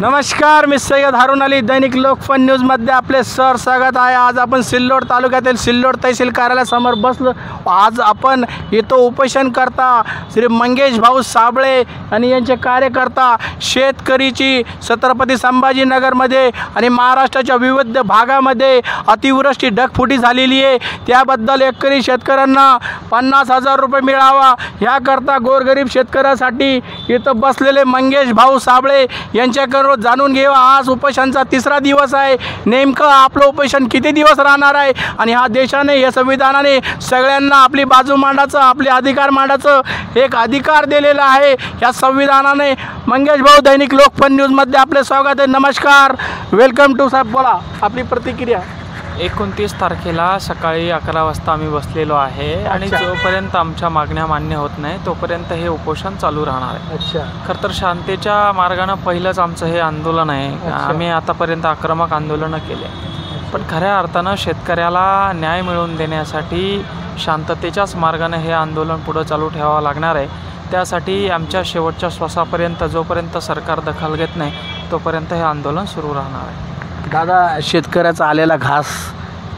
नमस्कार, मी सय्यद हारून अली, दैनिक लोकफन न्यूजमध्ये आपले सर स्वागत आहे। आज आपण सिल्लोड तालुक्यातील सिल्लोड तहसील कार्यालयासमोर बसलो। आज आपण इथं उपोषण करता श्री मंगेश भाऊ साबळे आणि यांचे कार्यकर्ता शेतकरीची छत्रपती संभाजीनगरमध्ये आणि महाराष्ट्राच्या विविध भागामध्ये अतिवृष्टी ढगफुटी झालेली आहे। त्याबद्दल एकरी शेतकऱ्यांना 50,000 रुपये मिळावा याकरता गोरगरीब शेतकऱ्यासाठी इथं बसलेले मंगेश भाऊ साबळे यांच्याकडून जाणून घेऊ। आज उपोषणाचा तिसरा दिवस आहे। नेमकं आपलं उपोषण किती दिवस राहणार आहे आणि हा देशाने या संविधानाने सगळ्यांना आपली बाजू मांडायचं, आपले अधिकार मांडायचं एक अधिकार दिलेला आहे या संविधानाने। मंगेश भाऊ, दैनिक लोकफन न्यूजमध्ये आपले स्वागत आहे। नमस्कार, वेलकम टू साहेब। बोला आपली प्रतिक्रिया। 29 तारखेला सकाळी 11 वाजता आम्ही बसलेलो आहे आणि जोपर्यंत आमच्या मागण्या मान्य होत नाही तोपर्यंत हे उपोषण चालू राहणार आहे। खरं तर शांतीच्या मार्गाने पहिलंच आमचं हे आंदोलन आहे। आम्ही आतापर्यंत आक्रमक आंदोलनं केले, पण खऱ्या अर्थानं शेतकऱ्याला न्याय मिळवून देण्यासाठी शांततेच्याच मार्गाने हे आंदोलन पुढे चालू ठेवावं लागणार आहे। त्यासाठी आमच्या शेवटच्या श्वासापर्यंत जोपर्यंत सरकार दखल घेत नाही तोपर्यंत हे आंदोलन सुरू राहणार आहे। दादा, शेतकऱ्याचा आलेला घास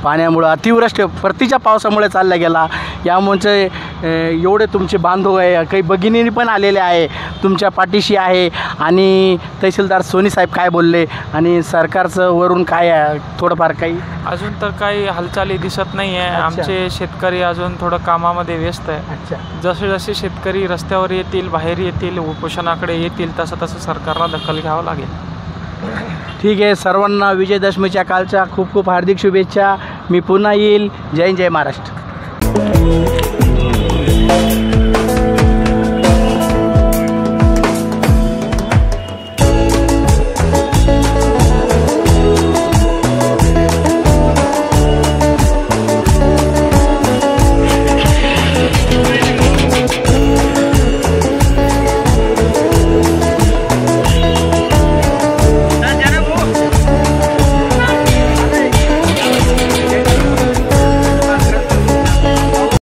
पाण्यामुळे अतिवृष्टी परतीच्या पावसामुळे चालला गेला। यामुळे एवढे तुमचे बांधव आहे, काही भगिनी पण आलेले आहे, तुमच्या पाठीशी आहे। आणि तहसीलदार सोनी साहेब काय बोलले आणि सरकारचं वरून काय आहे थोडंफार काही? अजून तर काही हालचाली दिसत नाही आहे। आमचे शेतकरी अजून थोडं कामामध्ये व्यस्त आहे। जसे जसे शेतकरी रस्त्यावर येतील, बाहेर येतील, उपोषणाकडे येतील तसं तसं सरकारला दखल घ्यावं लागेल। ठीक आहे, सर्वांना विजयदशमीच्या कालच्या खूप खूप हार्दिक शुभेच्छा। मी पुन्हा येईल। जय जय महाराष्ट्र।